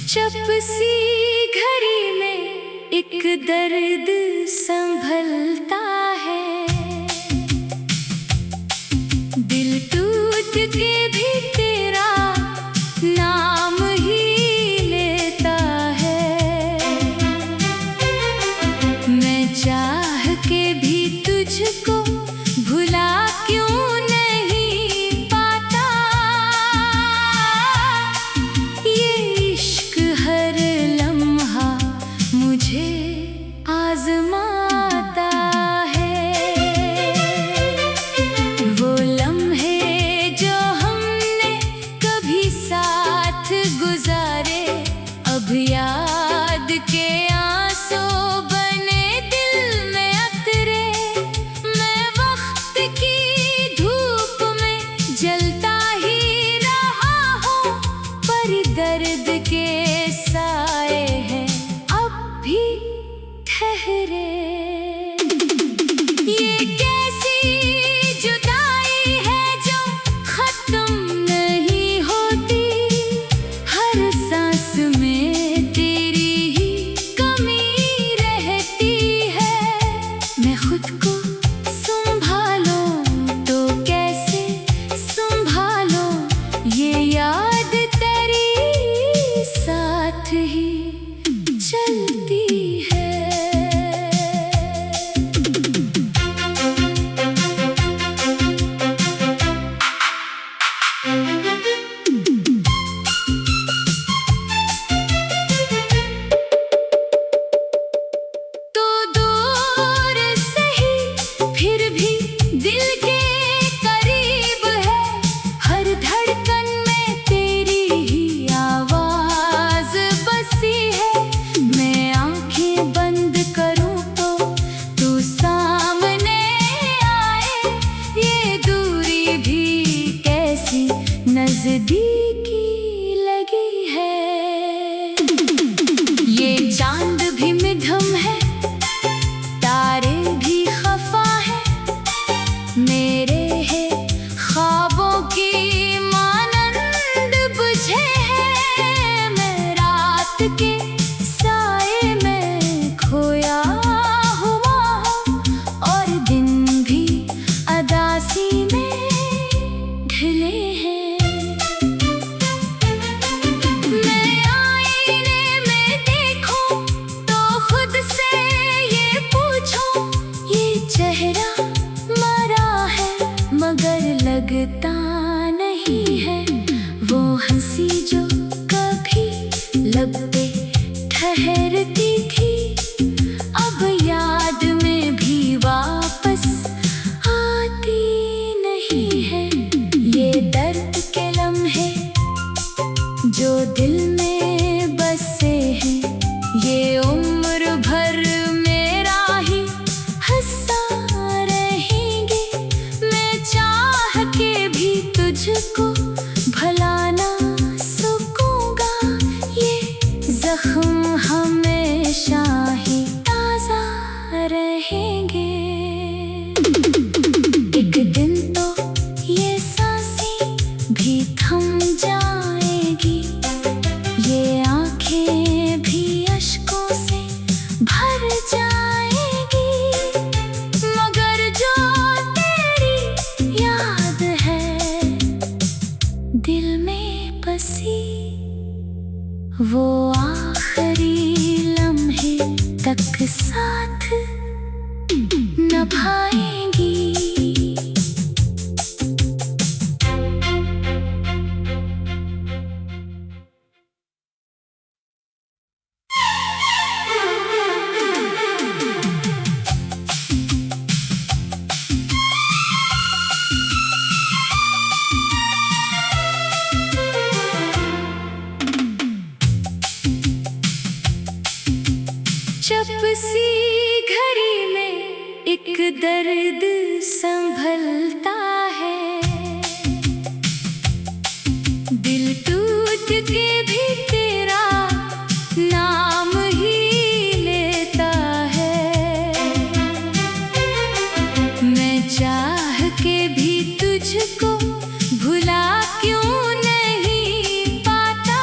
चुप सी घड़ी में एक दर्द संभलता है। दिल टूट के भी तेरा नाम ही लेता है। मैं चाह के भी तुझको भुला क्यों नहीं पाता। ये इश्क हर लम्हा मुझे आजमाता है। वो लम्हे जो हमने कभी साथ गुजारे, अब याद के आंसू बने दिल में अतरे। मैं वक्त की धूप में जलता ही रहा हूँ, पर दर्द के साए हैं अब भी ठहरे। ये कैसी जुदाई है जो खत्म नहीं होती। हर सांस में तेरी ही कमी रहती है। मैं खुद को संभालूं तो कैसे संभालूं, ये याद तेरी साथ ही चलती है। तो दूर सही फिर भी दिल के करीब है। हर धड़कन में तेरी ही आवाज बसी है। मैं आंखें बंद करूं तो तू सामने आए। ये दूरी भी कैसी नजदीकी लगी है। ये चांद भी मिधम है, तारे भी खफा है। मेरे है ख्वाबों की मानंद बुझे है। मैं रात के साए में खोया हुआ हूँ, और दिन भी अदासी में ढले हैं। मैं आईने में देखूं तो खुद से ये पूछूं, ये चेहरा मरा है मगर लगता नहीं है। वो हंसी जो कभी लब पे ठहरती थी, अब याद में भी वापस आती नहीं है। ये दर्द के लम्हे जो दिल में बसे हैं, ये उम्र भर मेरा ही हिस्सा रहेंगे। मैं चाह के भी तुझको भला ना सकूंगा। ये जख्म हमेशा ही ताजा रहेंगे। एक दिन तो ये सांसें भी थम जाएगी। ये आंखें भी अश्कों से भर जाएगी। मगर जो तेरी याद है दिल में बसी, वो आखिरी लम्हे तक साथ निभाएंगी। चुप सी घड़ी में एक दर्द संभलता है। दिल टूट के भी तेरा नाम ही लेता है। मैं चाह के भी तुझको भुला क्यों नहीं पाता।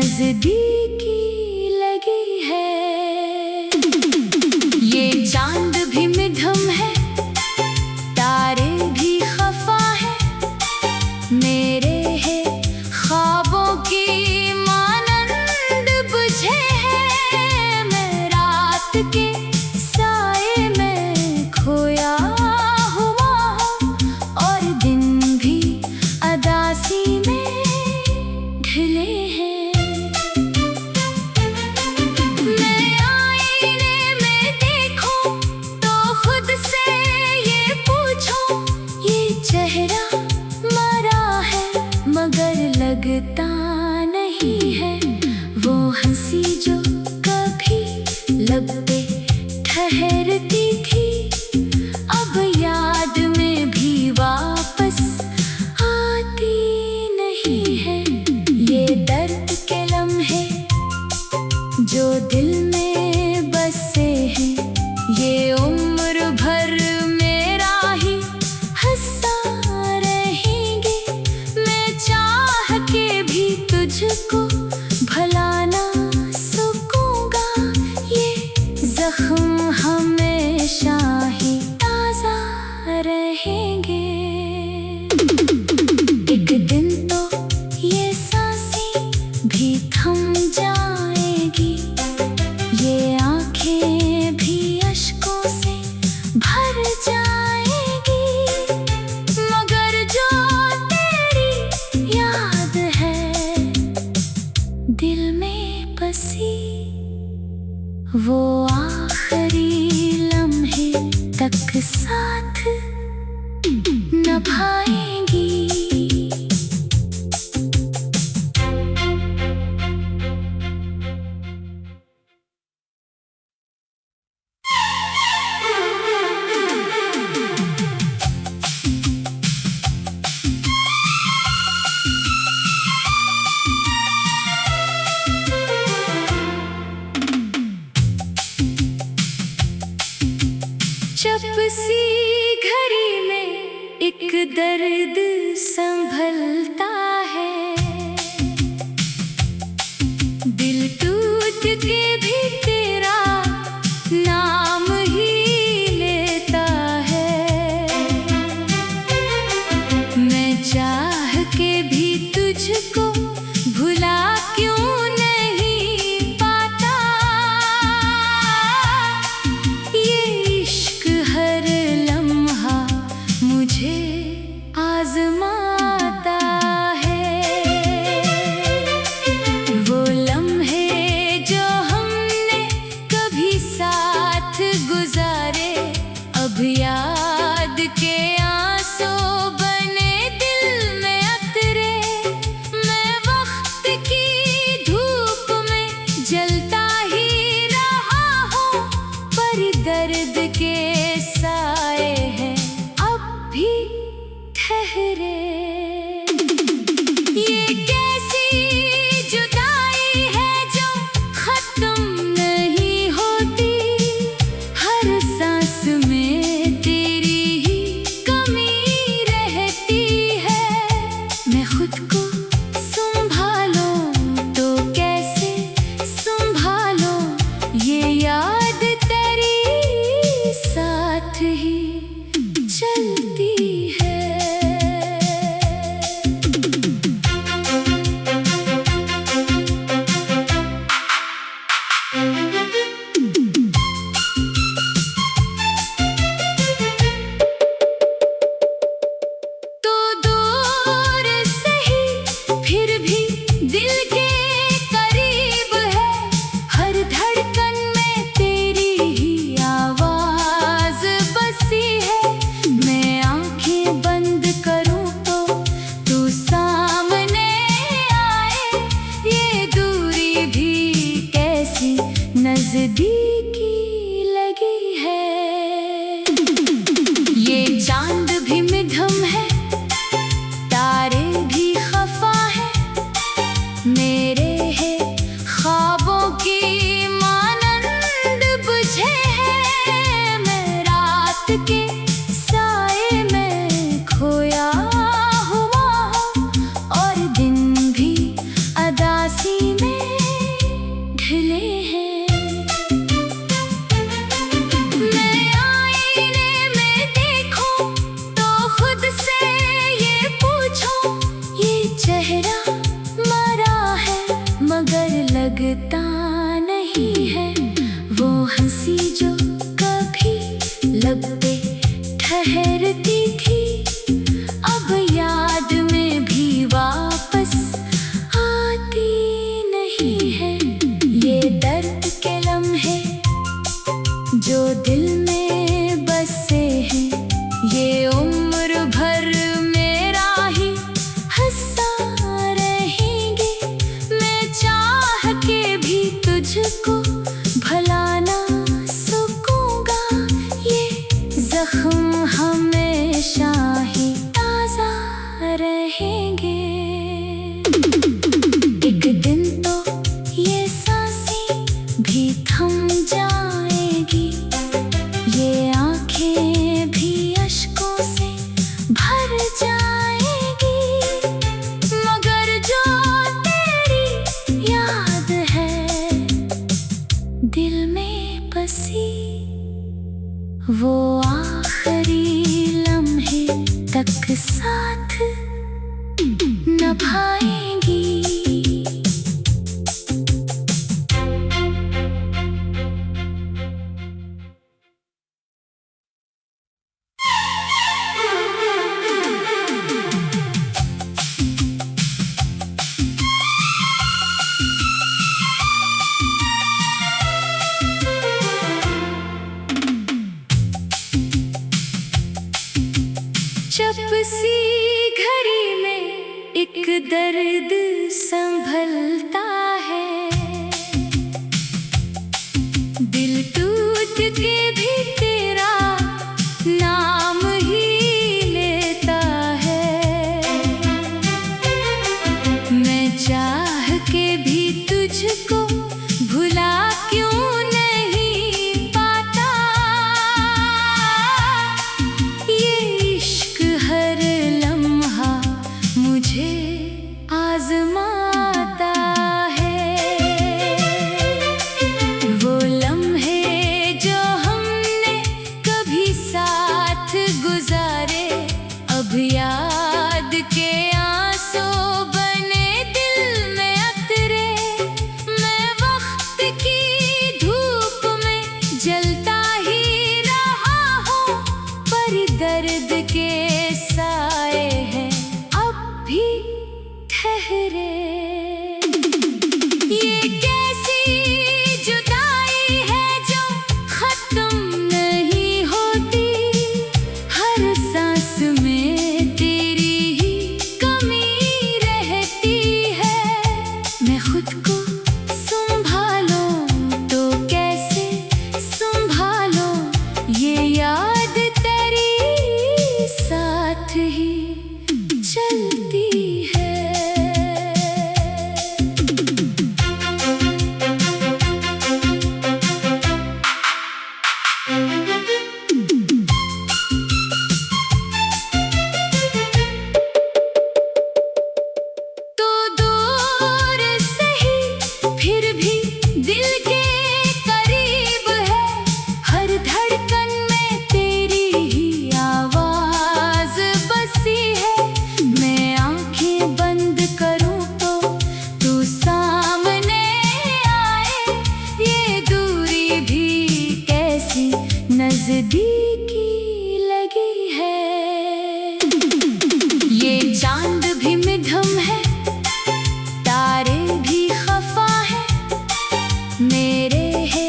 नजदीकी लगी है। ये चांद भी मिधम है, तारे भी खफा है, मेरे है ख्वाबों की मानंद बुझे है। मैं रात के साए में खोया हुआ हूँ और दिन भी अदासी में ढले हैं। मैं आईने में देखूं तो खुद से ये पूछूं, ये चेहरा मरा है मगर लगता नहीं है। वो हंसी जो कभी लब पे ठहरती थी, अब याद में भी वापस आती नहीं है। ये दर्द के लम्हे जो दिल में बसे हैं, ये उम्र भर मेरा ही हिस्सा रहेंगे। मैं चाह के भी तुझको भला ना सकूंगा, ये जख्म हमेशा ही ताजा रहेंगे। एक दिन तो ये सांसें भी थम जाएगी, ये आंखें भी अश्कों से भर जाएगी, मगर जो तेरी याद है दिल में बसी, वो आखिरी लम्हे तक साथ निभाएंगी। जब सी घड़ी में एक दर्द संभलता है, दिल टूट के भी तेरा नाम ही लेता है। मैं चाह के भी तुझको भुला क्यों नहीं पाता, ये इश्क हर लम्हा मुझे आजमाता है। वो लम्हे जो हमने कभी साथ गुजारे, अब याद के आंसू बने दिल में अतरे। मैं लगता नहीं है। वो हंसी जो कभी लब पे ठहरती थी, अब याद में भी वापस आती नहीं है। ये दर्द के लम्हे जो दिल में बसे हैं, ये उम्र भर मेरा ही हिस्सा रहेंगे। मैं चाह के भी तुझको भला ना सकूंगा, ये जख्म हमेशा ही ताजा रहेंगे। एक दिन तो ये सांसें भी थम जाएगी, ये आंखें भी अश्कों से भर जाएगी, मगर जो तेरी याद है दिल में बसी, वो आखिरी लम्हे तक साथ निभाएंगी। जब सी घड़ी में एक दर्द संभलता है, दिल टूट के भी तेरा नाम ही लेता है। मैं चाह के भी तुझको भुला क्यों नहीं पाता, ये इश्क हर लम्हा मुझे आजमाता है। वो लम्हे जो हमने कभी साथ गुजारे, अब याद के आंसू बने दिल में अतरे। मैं वक्त की धूप में जलता ही रहा हूँ, पर दर्द के साए हैं अब भी ठहरे। ये कैसी जुदाई है जो खत्म नहीं होती, हर सांस में तेरी ही कमी रहती है। मैं खुद को संभालूं तो कैसे संभालूं, ये याद तेरी साथ ही चलती है। तो दूर सही फिर भी दिल के करीब है, हर धड़कन में तेरी ही आवाज बसी है। मैं आंखें बंद करूं तो तू सामने आए, ये दूरी भी कैसी नजदीकी लगी है। ये चांद भी मिधम है, तारे भी खफा है, मेरे है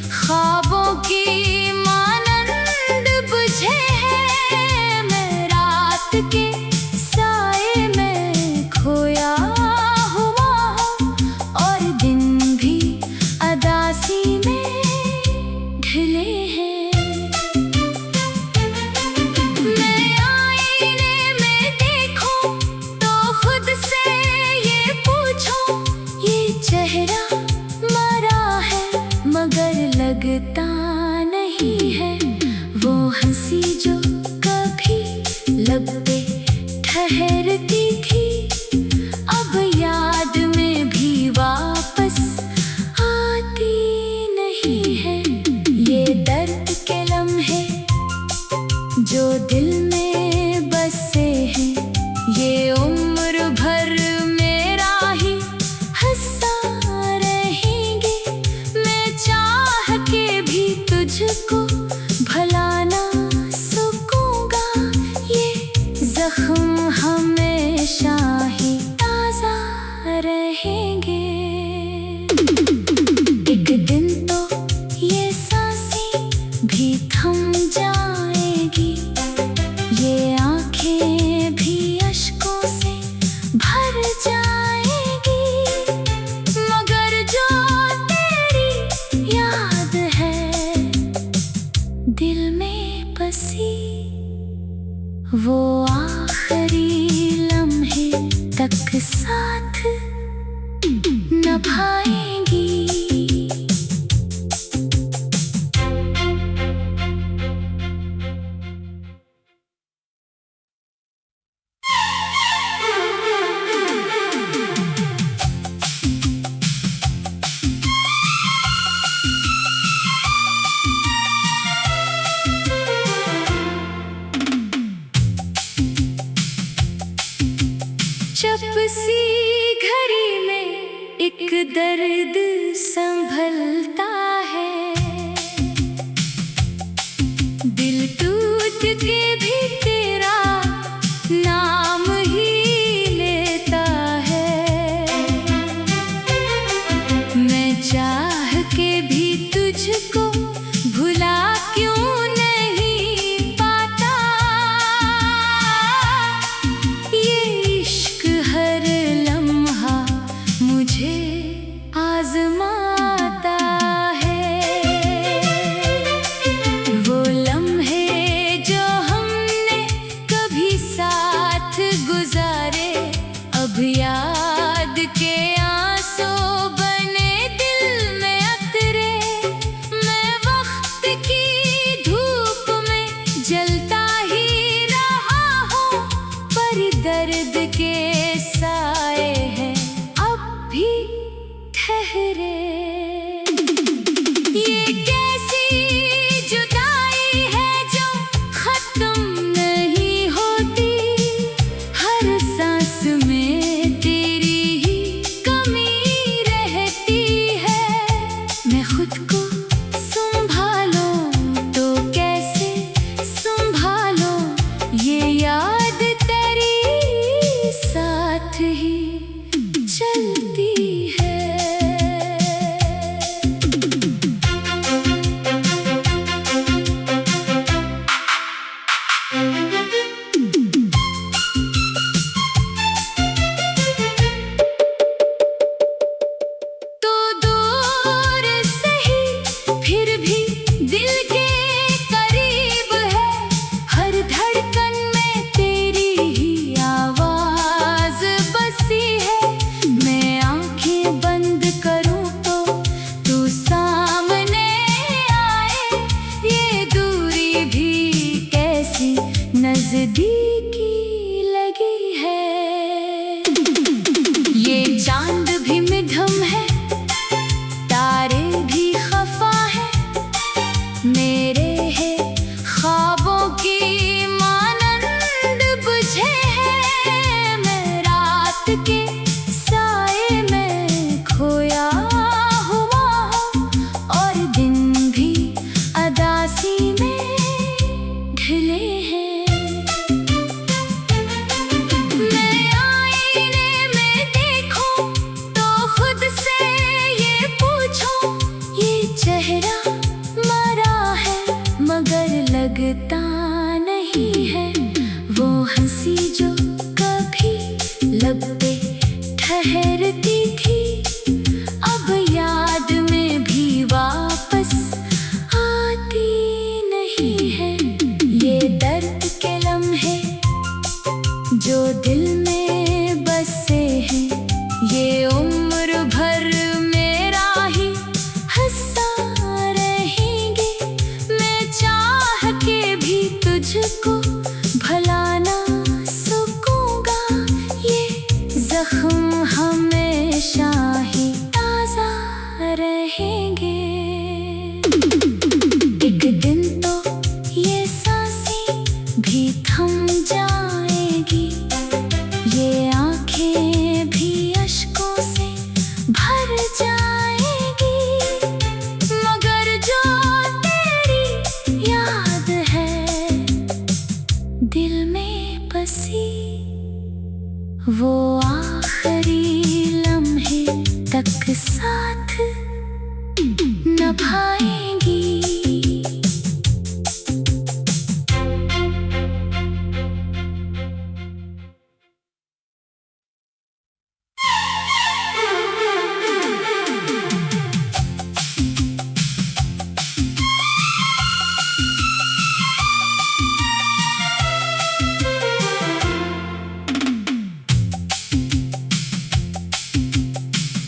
ख्वाबों की मानंद बुझे हैं। मैं रात के साए में खोया हुआ हूँ, और दिन भी अदासी में ढले हैं। मैं आईने में देखूं तो खुद से ये पूछूं, ये चेहरा मरा है मगर लगता नहीं है। वो हंसी जो कभी लब पे ठहरती थी, अब याद में भी वापस आती नहीं है। ये दर्द के लम्हे जो दिल में बसे हैं, ये उम्र भर मेरा ही हिस्सा रहेंगे। रहेंगे। एक दिन तो ये सांसें भी थम जाएगी, ये आंखें भी अश्कों से भर जाएगी, मगर जो तेरी याद है दिल में बसी, वो आखिरी लम्हे तक साथ निभाएंगी। जब सी घड़ी में एक दर्द संभलता है, दिल टूट के भी तेरा नाम ही लेता है। मैं चाह के भी तुझको भुला क्यों नहीं पाता, ये इश्क हर लम्हा मुझे आजमाता है। वो लम्हे जो हमने कभी साथ गुजारे, अब याद के आंसू बने दिल में अतरे। मैं वक्त की धूप में जलता ही रहा हूँ, पर दर्द के साए हैं अब भी ठहरे। ये कैसी जुदाई है जो खत्म नहीं होती, हर सांस में तेरी ही कमी रहती है। मैं खुद को संभालूं तो कैसे संभालूं, ये याद तेरी साथ ही चलती है। तो दूर सही फिर भी दिल के करीब है, हर धड़कन में तेरी ही आवाज बसी है। मैं आंखें बंद करूं तो तू सामने आए, ये दूरी भी कैसी नजदीकी लगी है। ये चांद भी मिधम है, तारे भी खफा है, मेरे है ख्वाबों की मानंद बुझे हैं। मैं रात के साए में खोया हुआ हूँ, और दिन भी अदासी में ढले हैं। मैं आईने में देखूं तो खुद से ये पूछूं, ये चेहरा मरा है मगर लगता नहीं है। वो हंसी जो कभी लब पे ठहरती थी, अब याद में भी वापस आती नहीं है। ये दर्द के लम्हे जो दिल में बसे हैं, ये उम्र भर मेरा ही हिस्सा रहेंगे। मैं चाह के भी तुझको भला ना सकूंगा, ये जख्म हमें तक साथ निभाएंगी।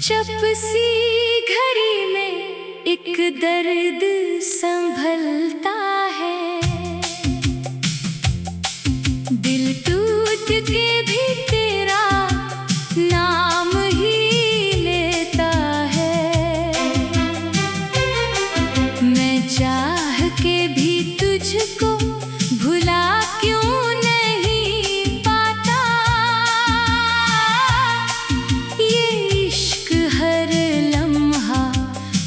जब सी घड़ी में एक दर्द संभलता है, दिल टूट के भी तेरा नाम ही लेता है। मैं चाह के भी तुझको भुला क्यों नहीं पाता, ये इश्क हर लम्हा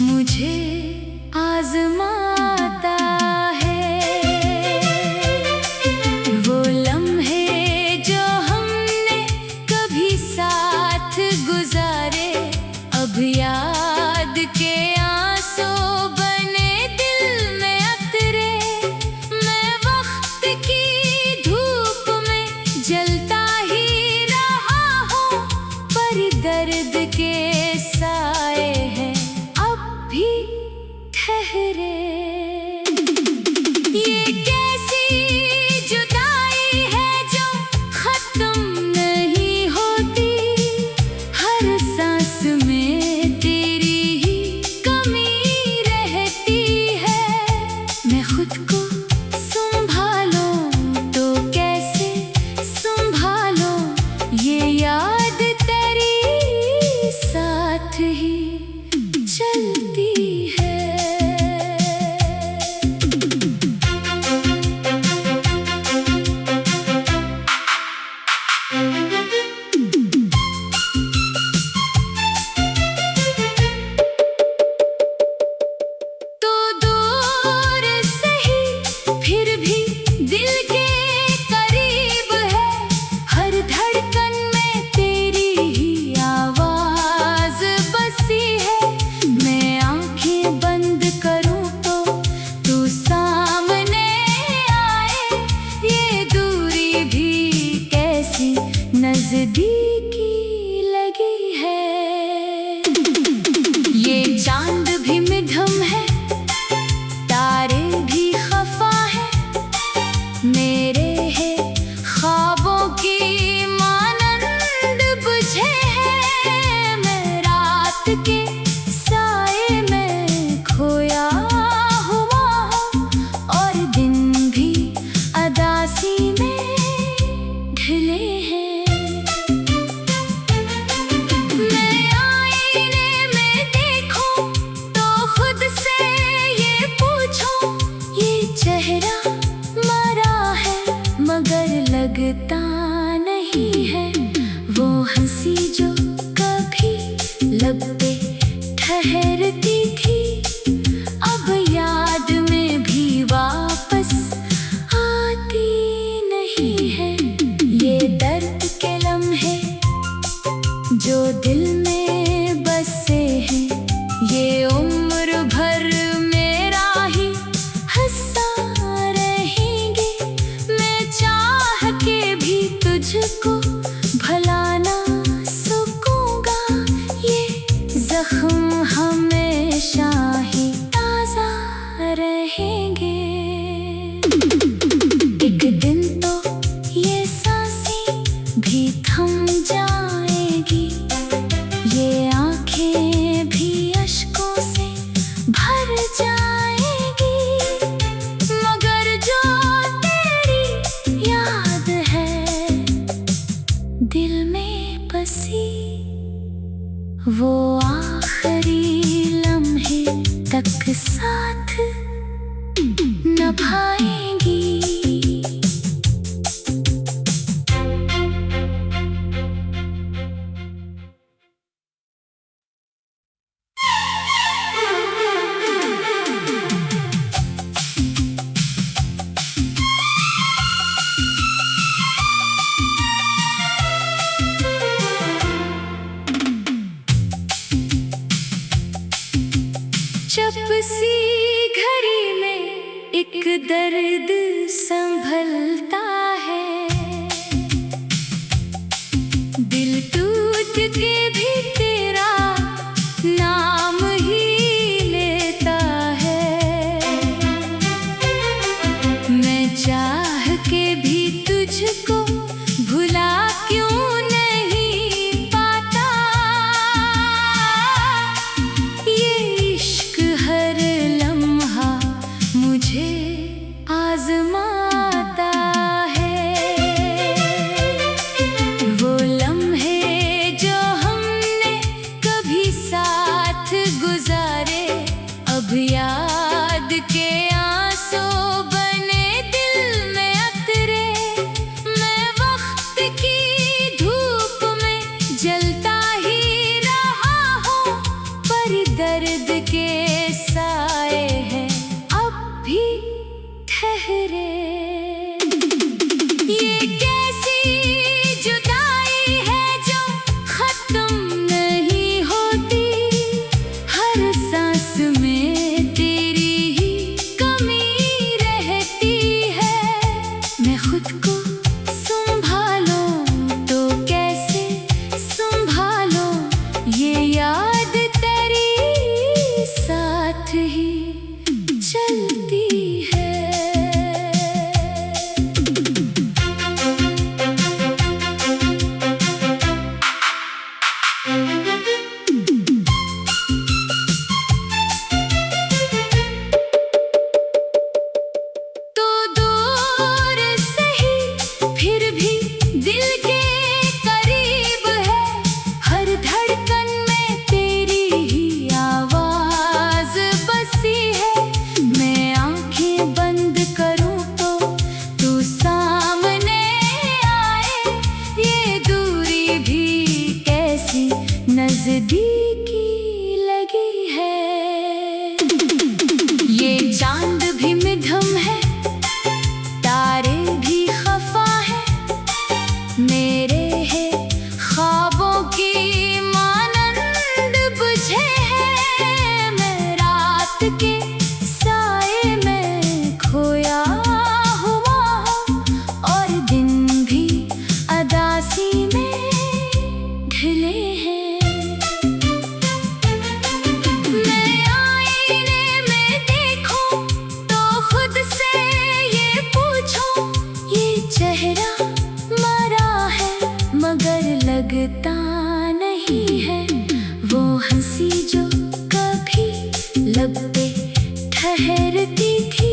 मुझे आजमाता है। वो लम्हे जो हमने कभी साथ गुजारे, अब याद के आंसू बने दिल में अतरे। मैं वक्त की धूप में जलता ही रहा हूँ, पर दर्द के साए हैं अब भी ठहरे। ये कैसी जुदाई है जो खत्म नहीं होती, हर सांस में तेरी ही कमी रहती है। मैं खुद को संभालूं तो कैसे संभालूं, ये याद तेरी साथ ही चलती है। तो दूर सही फिर भी दिल के करीब है, हर धड़कन में तेरी ही आवाज बसी है। मैं आंखें बंद करूं तो तू सामने आए, ये दूरी भी कैसी नजदीकी लगी है। ये चांद भी मिधम है, तारे भी खफा है, मेरे है ख्वाबों की मानंद बुझे हैं। मैं रात के साए में खोया हुआ हूँ, और दिन भी अदासी में ढले हैं। मैं आईने में देखूं तो खुद से ये पूछूं, ये चेहरा मरा है मगर लगता नहीं है। वो हंसी जो कभी लब पे ठहरती थी, अब याद में भी वापस आती नहीं है। ये दर्द के लम्हे जो दिल में बसे हैं, ये उम्र भर मेरा ही हिस्सा रहेंगे। मैं चाह के भी तुझको भला ना सकूंगा, ये जख्म हमेशा ही ताजा रहेंगे। एक दिन तो ये सांसें भी थम जाएगी, ये आंखें भी अश्कों से भर जाएगी, मगर जो तेरी याद है दिल में बसी, वो आखिरी लम्हे तक साथ निभाएंगी। जब सी घड़ी में एक दर्द संभलता है, दिल टूट के भी तेरा नाम ही लेता है। मैं चाह के भी तुझको भुला क्यों नहीं पाता, ये इश्क हर लम्हा मुझे आजमाता है। वो लम्हे जो हमने कभी साथ गुजारे, अब याद के आंसू बने दिल में अतरे। मैं वक्त की धूप में जलता ही रहा हूँ, पर दर्द के साए हैं अब भी ठहरे। ये कैसी जुदाई है जो खत्म नहीं होती, हर सांस में तेरी ही कमी रहती है। मैं खुद को संभालूं तो कैसे संभालूं, ये याद तेरी साथ ही चलती है। तो दूर सही फिर भी दिल के करीब है, हर धड़कन में तेरी ही आवाज बसी है। मैं आंखें बंद करूं तो तू सामने आए, ये दूरी भी कैसी नजदीकी लगी है। ये चांद भी मिधम है, तारे भी खफा है, मेरे है ख्वाबों की मानंद बुझे हैं। मैं रात के साए में खोया हुआ हूँ, और दिन भी अदासी में ढले हैं। मैं आईने में देखूं तो खुद से ये पूछूं, ये चेहरा मरा है मगर लगता नहीं है। वो हंसी जो कभी लब पे ठहरती थी,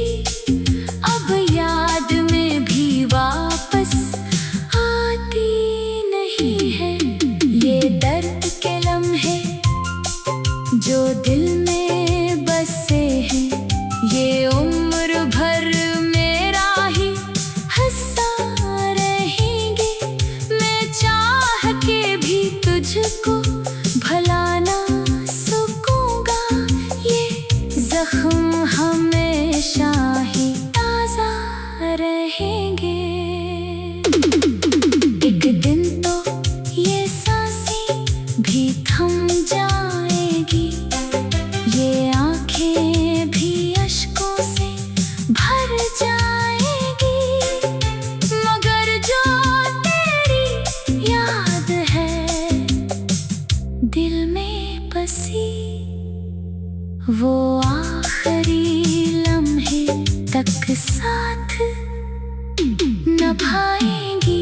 अब याद में भी वापस आती नहीं है। ये दर्द के लम्हे जो दिल में बसे हैं, ये उम्र भर मेरा ही हिस्सा रहेंगे। मैं चाह के भी तुझको भला ना सकूंगा, ये जख्म हमेशा ही ताजा रहेंगे। एक दिन तो ये सांसें भी थम जाएगी, ये आंखें भी अश्कों से भर जाएगी, मगर जो तेरी याद है दिल में बसी, वो आखिरी लम्हे तक साथ निभाएंगी।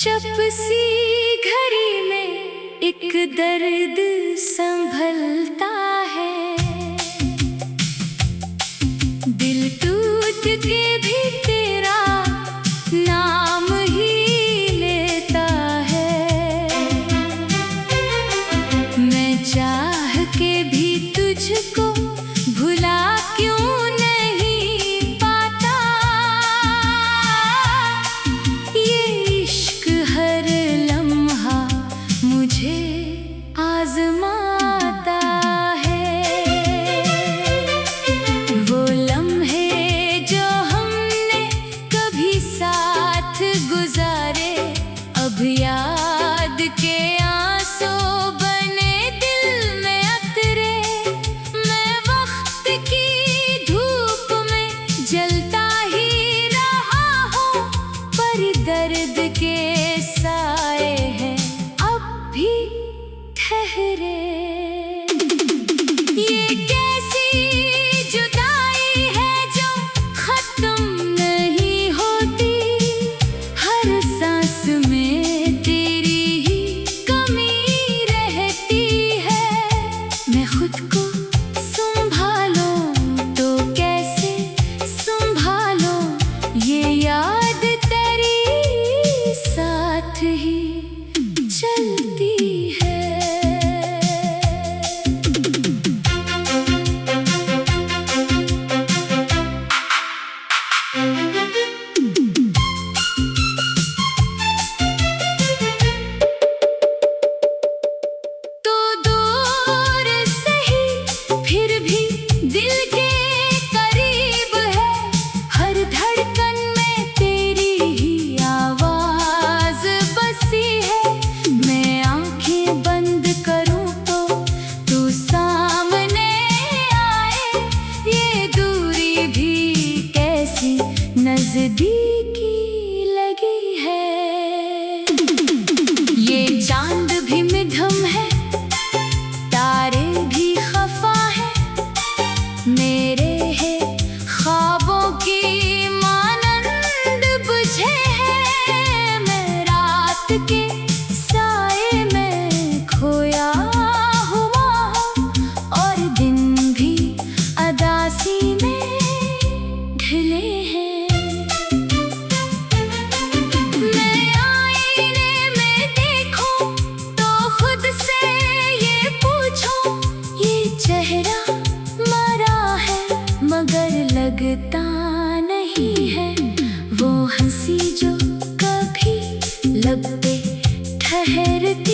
जब सी घड़ी में एक दर्द संभलता है, दिल टूट के भी तेरा नाम ही लेता है। मैं चाह के भी तुझको भुला क्यों नहीं पाता, नजदीकी लगी है। ये चांद भी मिधम है, तारे भी खफा है, मेरे है ख्वाबों की मानंद बुझे है। मैं रात के साए में खोया हुआ हूँ और दिन भी अदासी में ढले हैं। मैं आईने में देखूं तो खुद से ये पूछूं, ये चेहरा मरा है मगर लगता नहीं है। वो हंसी जो कभी लब पे ठहरती